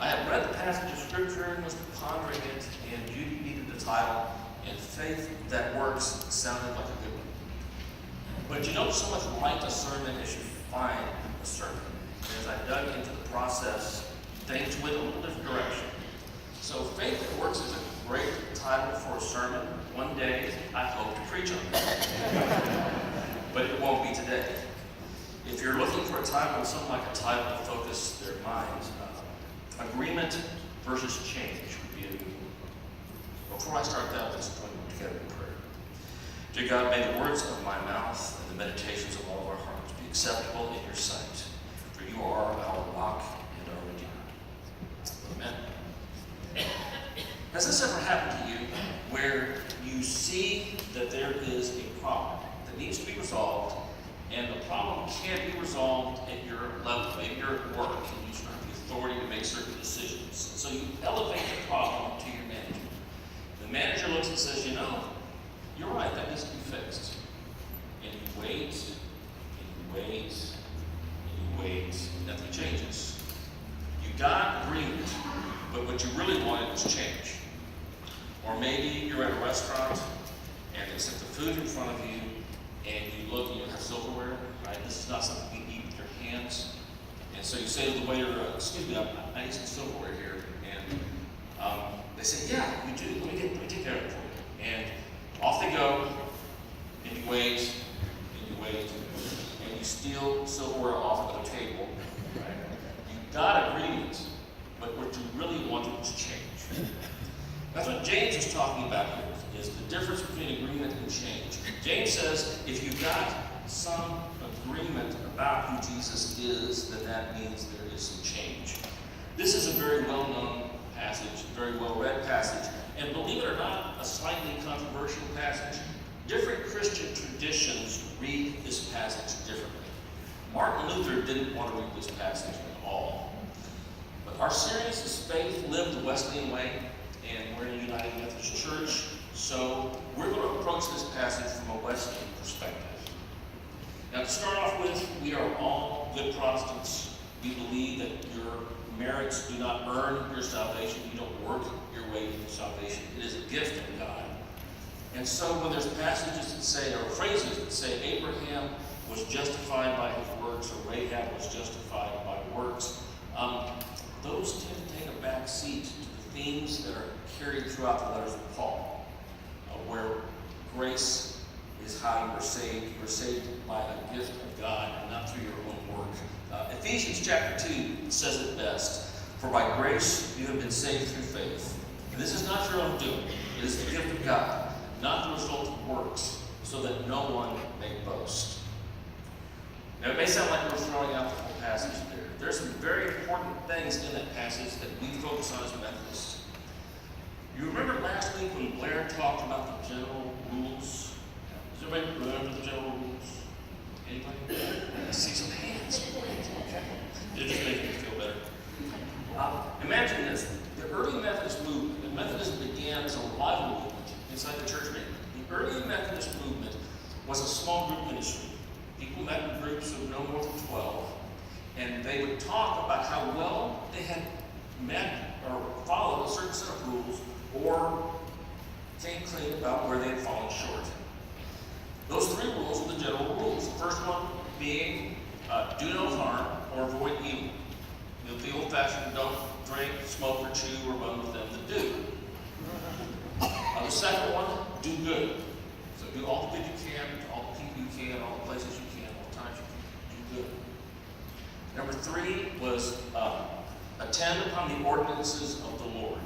I had read the passage of Scripture and was pondering it, and Judy needed the title, and Faith That Works sounded like a good one. But you don't so much write a sermon as you find a sermon. And as I dug into the process, things went a little different direction. So Faith That Works is a great title for a sermon. One day, I hope to preach on it. But it won't be today. If you're looking for a title, and something like a title to focus their minds, agreement versus change would be a good one. Before I start that, let's join together in prayer. Dear God, may the words of my mouth and the meditations of all of our hearts be acceptable in your sight, for you are our rock and our Redeemer. Amen. Has this ever happened to you where you see that there is a problem that needs to be resolved, and the problem can't be resolved at your level? Maybe you're at work and you don't have the authority to make certain decisions. So you elevate the problem to your manager. The manager looks and says, you know, you're right, that needs to be fixed. And you wait, and you wait, and you wait, and nothing changes. You got agreement, but what you really wanted was change. Or maybe you're at a restaurant and they set the food in front of you, and you look and you have silverware, right? This is not something you can eat with your hands. And so you say to the waiter, excuse me, I need some silverware here. And they say, yeah, you do. Let me take care of it for you. And off they go, and you wait, and you steal silverware off of the table. Right? You got agreement, but what you really wanted was change. That's what James is talking about here, is the difference between agreement and change. James says, if you've got some agreement about who Jesus is, then that means there is some change. This is a very well-known passage, a very well-read passage, and believe it or not, a slightly controversial passage. Different Christian traditions read this passage differently. Martin Luther didn't want to read this passage at all. But our series is Faith Lived the Wesleyan Way, and we're in a United Methodist Church, so we're going to approach this passage from a Wesleyan perspective. Now, to start off with, we are all good Protestants. We believe that your merits do not earn your salvation. You don't work your way to salvation. It is a gift of God. And so when there's passages that say, or phrases that say, Abraham was justified by his works, or Rahab was justified by works, those tend to take a back seat to the themes that are carried throughout the letters of Paul, where grace is how you are saved. You are saved by a gift of God and not through your own work. Ephesians chapter 2 says it best. For by grace you have been saved through faith. And this is not your own doing. It is the gift of God, not the result of works, so that no one may boast. Now it may sound like we're throwing out the whole passage there. There's some very important things in that passage that we focus on as Methodists. You remember last week when Blair talked about the general rules? Does everybody remember the general rules? Anybody? I see some hands. Okay. It just makes me feel better. Imagine this. The early Methodist movement, and Methodism began as a revival movement inside the church movement. The early Methodist movement was a small group ministry. People met in groups of no more than 12, and they would talk about how well they had met or followed a certain set of rules, or came clean about where they had fallen short. Those three rules were the general rules. The first one being do no harm or avoid evil. You know, the old-fashioned don't drink, smoke, or chew, or run with them that do. The second one, do good. So do all the good you can, to all the people you can, all the places you can, all the times you can. Do good. Number 3 was attend upon the ordinances of the Lord.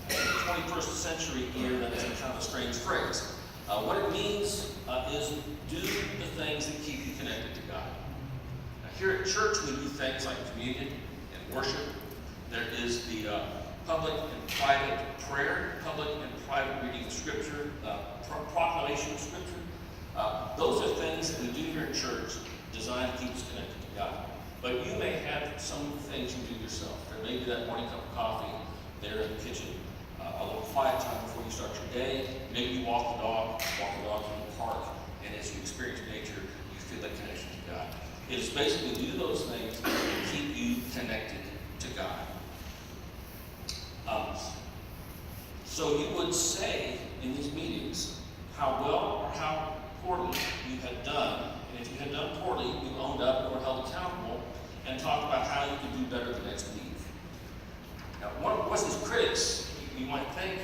In the 21st century here, that is kind of a strange phrase. What it means is do the things that keep you connected to God. Now, here at church, we do things like communion and worship. There is the public and private prayer, public and private reading of Scripture, proclamation of Scripture. Those are things that we do here at church designed to keep us connected to God. But you may have some things you do yourself. There may be that morning cup of coffee there in the kitchen, a little quiet time before you start your day. Maybe you walk the dog in the park, and as you experience nature, you feel that connection to God. It is basically do those things that keep you connected to God. others. So you would say in these meetings how well or how poorly you had done. And if you had done poorly, you owned up or held accountable and talked about how you could do better the next week. Now, one of Wesley's critics, you might think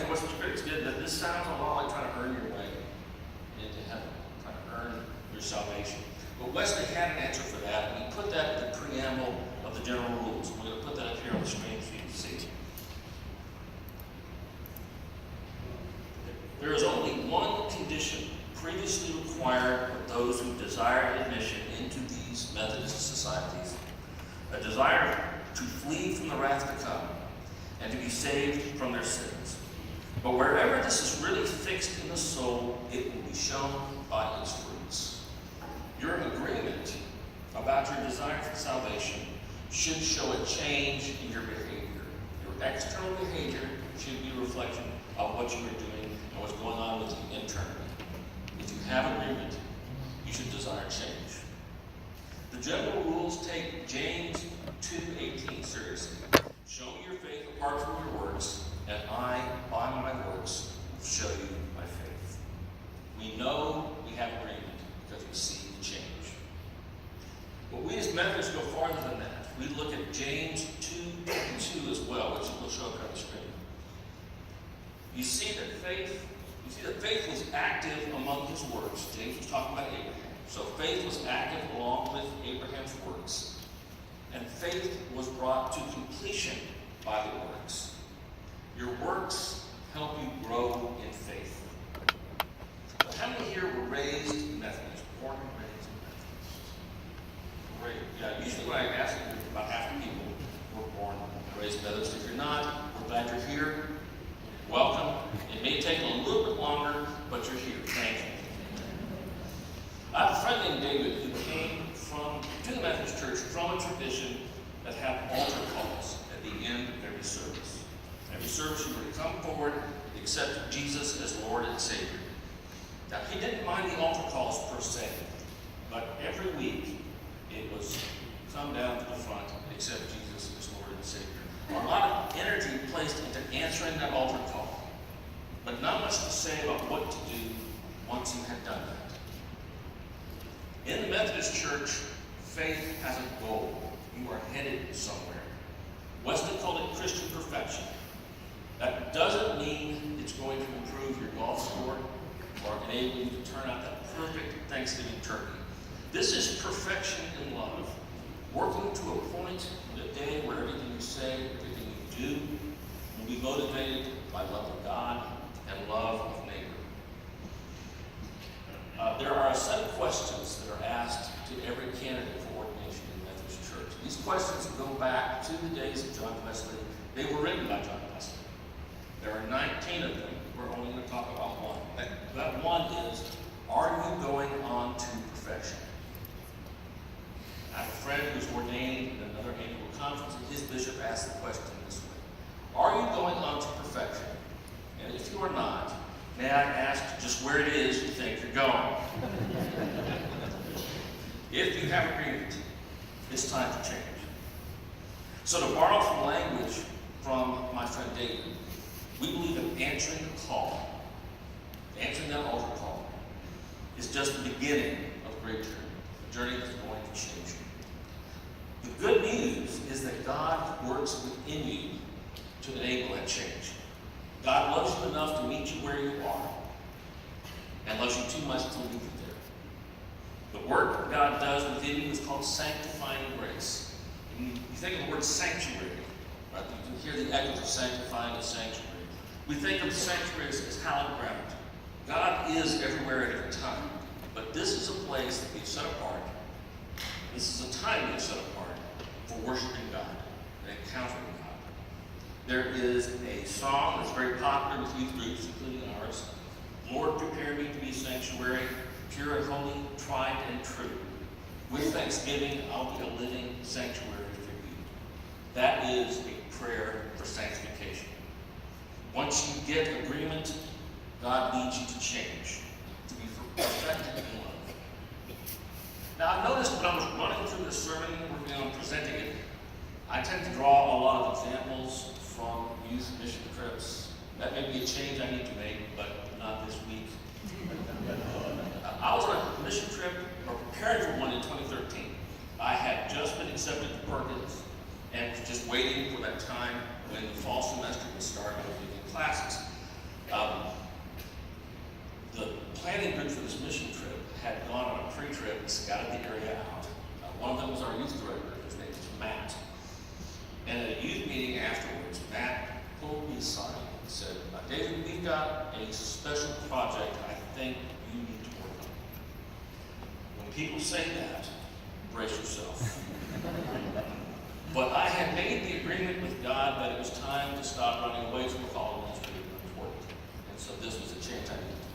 Wesley's critics did that this sounds a lot like trying to earn your way into heaven, trying to earn your salvation. But Wesley had an answer for that, and he put that in the preamble of the general rules. We're going to put that up here on the screen for you to see. There is only one condition previously required of those who desire admission into these Methodist societies, a desire to flee from the wrath to come and to be saved from their sins. But wherever this is really fixed in the soul, it will be shown by its fruits. Your agreement about your desire for salvation should show a change in your behavior. Your external behavior should be a reflection of what you are doing and what's going on with you internally. If you have agreement, you should desire change. The general rules take James 2:18 seriously. Show me your faith apart from your works, and I, by my works, will show you my faith. We know we have agreement because we see the change. But we as Methodists go farther than that. We look at James 2:2 as well, which we'll show up on the screen. You see that faith was active among his works. James was talking about Abraham. So faith was active along with Abraham's works. And faith was brought to completion by the works. Your works help you grow in faith. But how many here were raised Methodist? Born and raised Methodist? Yeah, usually when I ask you, about half the people were born and raised Methodist. If you're not, we're glad you're here. Welcome. It may take a little bit longer, but you're here. Thank you. I have a friend named David who came to the Methodist Church from a tradition that had altar calls at the end of every service. Every service you were to come forward and accept Jesus as Lord and Savior. Now, he didn't mind the altar calls per se, but every week it was come down to the front and accept Jesus as Lord and Savior. A lot of energy placed into answering that altar call, but not much to say about what to do once you had done that. In the Methodist Church, faith has a goal. You are headed somewhere. Wesley called it Christian perfection. That doesn't mean it's going to improve your golf score or enable you to turn out that perfect Thanksgiving turkey. This is perfection in love. Working to a point in a day where everything you say, everything you do will be motivated by love of God and love of neighbor. There are a set of questions that are asked to every candidate for ordination in the Methodist Church. These questions go back to the days of John Wesley. They were written by John Wesley. There are 19 of them. We're only going to talk about one. That one is, are you going on to perfection? I have a friend who's ordained in another annual conference, and his bishop asked the question this way: are you going on to perfection? And if you are not, may I ask just where it is you think you're going? If you have agreement, it's time to change. So to borrow from language from my friend David, we believe in answering the call. Answering that altar call is just the beginning of a great journey, a journey that's going to change you. The good news is that God works within you to enable that change. God loves you enough to meet you where you are and loves you too much to leave you there. The work that God does within you is called sanctifying grace. And you think of the word sanctuary, right? You can hear the echoes of sanctifying a sanctuary. We think of the sanctuary as hallowed ground. God is everywhere at every time, but this is a place that we've set apart. This is a time we've set apart for worshiping God and encountering God. There is a song that's very popular with youth groups, including ours. Lord, prepare me to be a sanctuary, pure and holy, tried and true. With thanksgiving, I'll be a living sanctuary for you. That is a prayer for sanctification. Once you get agreement, God needs you to change, to be perfected in love. Now, I've noticed when I was running through this sermon, working on presenting it, I tend to draw a lot of examples from youth mission trips. That may be a change I need to make, but not this week. I was on a mission trip, or preparing for one in 2013. I had just been accepted to Perkins and was just waiting for that time when the fall semester would start and I would begin classes. The planning group for this mission trip had gone on a pre-trip and scouted the area out. One of them was our youth director, his name was Matt. And at a youth meeting afterwards, Matt pulled me aside and said, David, we've got a special project I think you need to work on. When people say that, brace yourself. But I had made the agreement with God that it was time to stop running away from the call of ministry and work. And so this was a change I needed to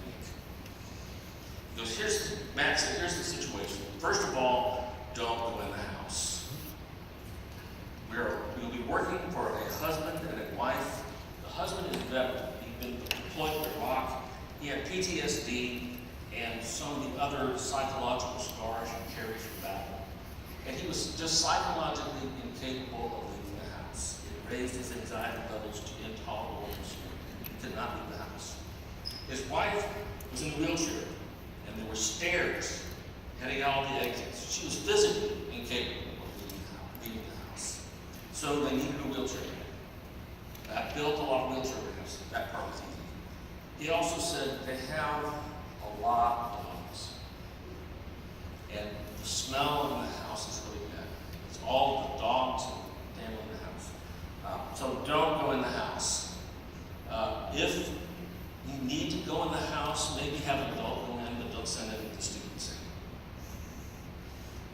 make. Because Matt said, here's the situation. First of all, don't go in the house. We'll be working for a husband and a wife. The husband is a veteran. He'd been deployed to Iraq. He had PTSD and some of the other psychological scars he carries from battle. And he was just psychologically incapable of leaving the house. It raised his anxiety levels to intolerable levels. He could not leave the house. His wife was in a wheelchair, and there were stairs heading out the exits. She was physically incapable of leaving the house. So they needed a wheelchair ramp. I built a lot of wheelchair ramps. That part was easy. He also said they have a lot of dogs. And the smell in the house is really bad. It's all the dogs and family in the house. So don't go in the house. If you need to go in the house, maybe have an adult go in, but don't send any of the students in.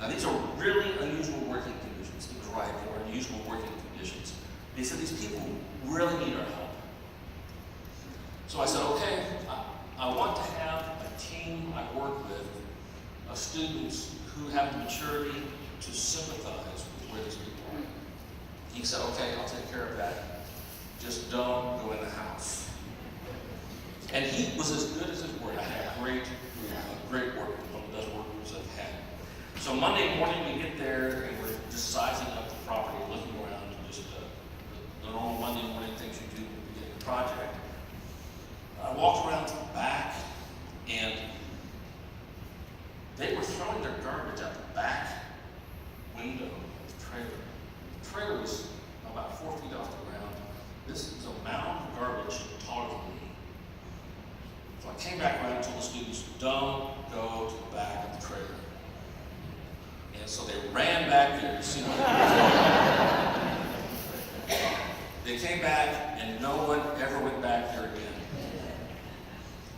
Now these are really unusual working conditions. He was right, they were unusual working conditions. He said these people really need our help. So I said, okay, I want to have a team I work with of students who have the maturity to sympathize with where these people are. He said, okay, I'll take care of that. Just don't go in the house. And he was as good as his word. I had a great work, one of the best work groups I've had. So Monday morning we get there and we're just sizing up the property, looking around, just the normal Monday morning things you do at the beginning of the project. I walked around to the back and they were throwing their garbage out the back window of the trailer. The trailer was about 4 feet off the ground. This is a mound of garbage taller than me. So I came back around and told the students, don't go to the back of the trailer. And so they ran back there to see what they came back and no one ever went back there again.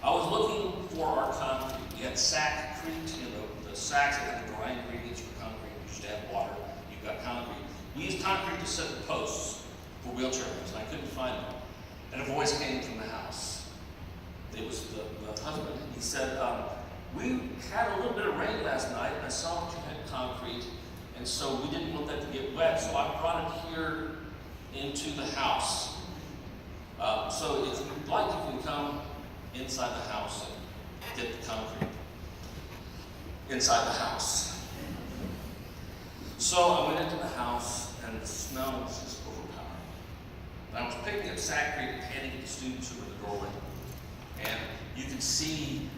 I was looking for our concrete. We had Sackcrete, the sacks that had the dry ingredients for concrete. You used to have water. You've got concrete. We used concrete to set the posts for wheelchair ramps, and I couldn't find them. And a voice came from the house. It was the husband. He said, we had a little bit of rain last night, and I saw that you had concrete, and so we didn't want that to get wet, so I brought it here into the house. So if you'd like, you can come inside the house and get the concrete inside the house. So I went into the house and the smell was just overpowering. And I was picking up Sackcrete and handing it to students who were in the doorway. And you could see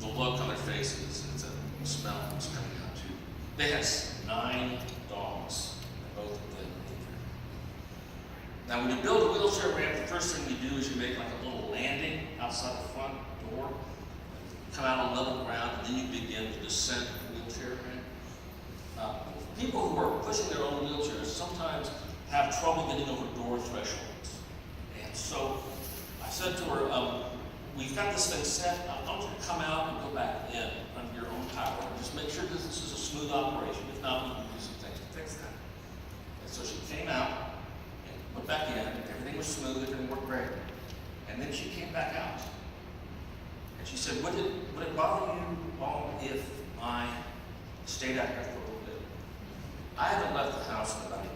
the look on their faces and the smell was coming out too. They had 9 dogs, and both of them were injured. Now when you build a wheelchair ramp, the first thing you do is you make like a little landing outside the front door, come out on level ground, and then you begin the descent of the wheelchair ramp. People who are pushing their own wheelchairs sometimes have trouble getting over door thresholds. And so I said to her, we've got this thing set. I want you to come out and go back in under your own power. Just make sure that this is a smooth operation. If not, we can do some things to fix that. And so she came out and went back in. Everything was smooth. Everything worked great. And then she came back out. And she said, would it bother you all if I stayed out here for a little bit? I haven't left the house in about a year.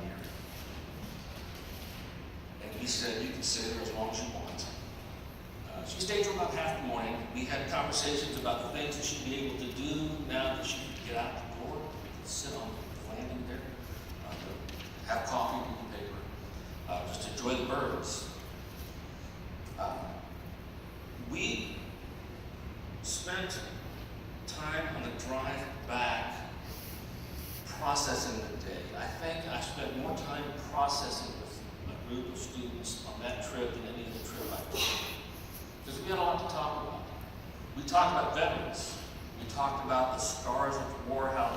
And he said, you can stay there as long as you want. She stayed for about half the morning. We had conversations about the things that she'd be able to do now that she could get out the door, sit on the landing there. have coffee, read the paper, just enjoy the birds. We spent time on the drive back processing the day. I think I spent more time processing with a group of students on that trip than any other trip I've taken. Because we had a lot to talk about. We talked about veterans. We talked about the scars of war, how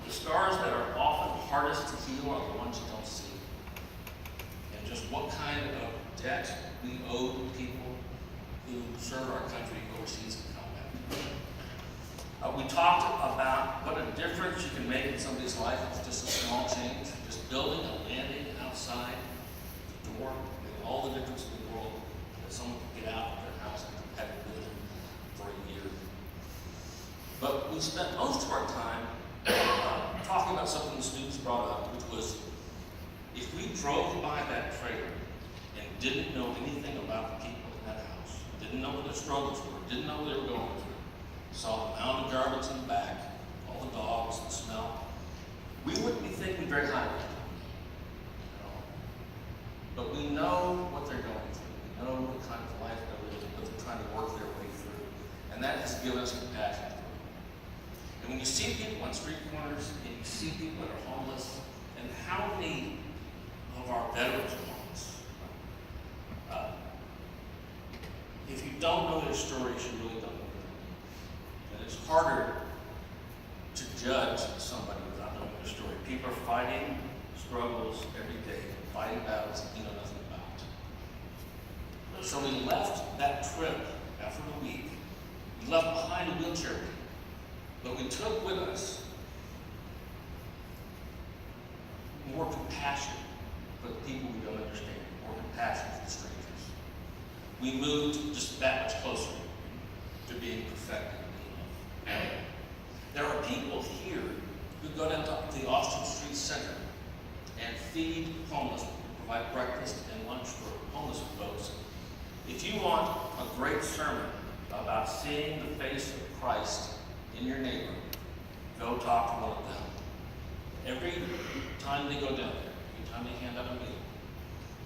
the scars that are often hardest to heal are the ones you don't see. And just what kind of debt we owe to people who serve our country overseas in combat. We talked about what a difference you can make in somebody's life with just a small change, just building a landing outside the door, made all the difference in the world that someone could get out of their house and had to live for a year. But we spent most of our time talking about something the students brought up, which was if we drove by that trailer and didn't know anything about the people in that house, didn't know what their struggles were, didn't know what they were going through, saw the mound of garbage in the back, all the dogs, the smell, we wouldn't be thinking very highly of them. But we know what they're going through. We know what kind of life they're living, what they're trying to work their way through. And that has given us compassion. And when you see people on street corners, and you see people that are homeless, and how many of our veterans are homeless, if you don't know their stories, you really don't know them. And it's harder to judge somebody without knowing their story. People are fighting struggles every day, fighting battles that you know nothing about. So we left that trip after the week. We left behind a wheelchair wheel, but we took with us more compassion for the people we don't understand, more compassion for the strangers. We moved just that much closer to being perfected in love. There are people here who go down to the Austin Street Center and feed homeless people, provide breakfast and lunch for homeless folks. If you want a great sermon about seeing the face of Christ in your neighbor, go talk to one of them. Every time they go down there, every time they hand out a meal,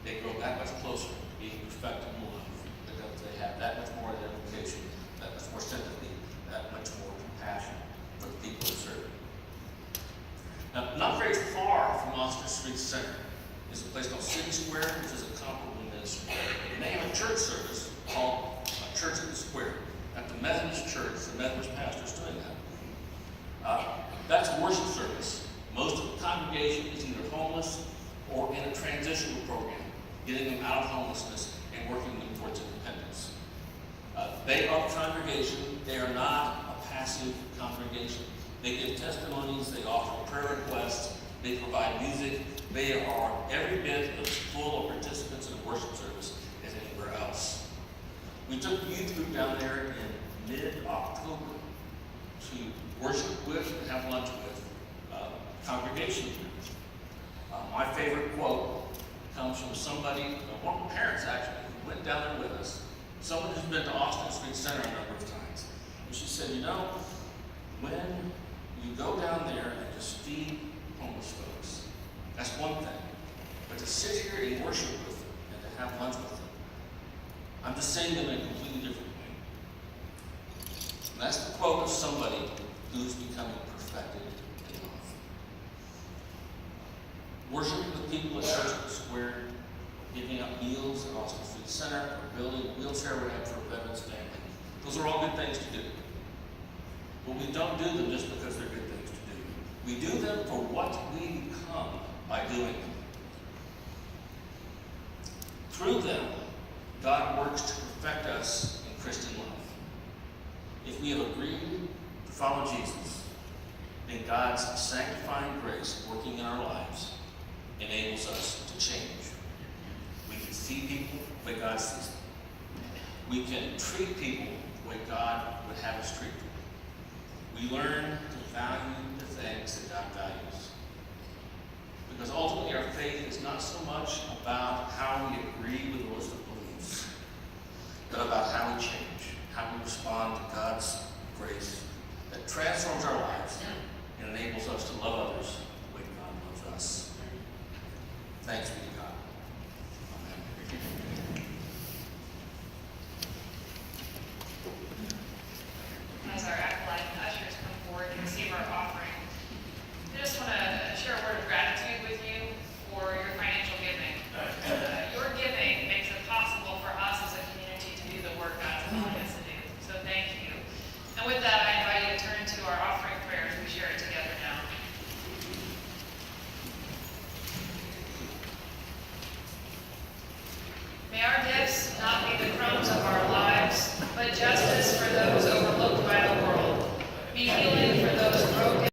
they grow that much closer to being perfected in love because they have that much more identification, that much more sympathy, that much more compassion for the people they serve. Now, not very far from Austin Street Center is a place called City Square, which is a comparable ministry. And they have a church service called Church in the Square. At the Methodist Church, the Methodist pastor is doing that. That's a worship service. Most of the congregation is either homeless or in a transitional program, getting them out of homelessness and working them towards independence. They are the congregation. They are not a passive congregation. They give testimonies. They offer prayer requests. They provide music. They are every bit as full of participants in worship service as anywhere else. We took the youth group down there in mid-October to worship with and have lunch with congregation members. My favorite quote comes from somebody, one of the parents actually, who went down there with us, someone who's been to Austin Street Center a number of times. And she said, you know, when you go down there and just feed homeless folks, that's one thing. But to sit here and worship with them and to have lunch with them, I'm just saying them in a completely different way. And that's the quote of somebody who's becoming perfected in love. Worshiping with people at Church in the Square, giving up meals at Austin Street Center, or building a wheelchair ramp for a veterans family. Those are all good things to do. But we don't do them just because they're good things to do. We do them for what we become by doing them. Through them, God works to perfect us in Christian life. If we have agreed to follow Jesus, then God's sanctifying grace working in our lives enables us to change. We can see people the way God sees them. We can treat people the way God would have us treat them. We learn to value the things that God values. Because ultimately our faith is not so much about how we agree with a list of beliefs, but about how we change, how we respond to God's grace that transforms our lives and enables us to love others the way God loves us. thanks be to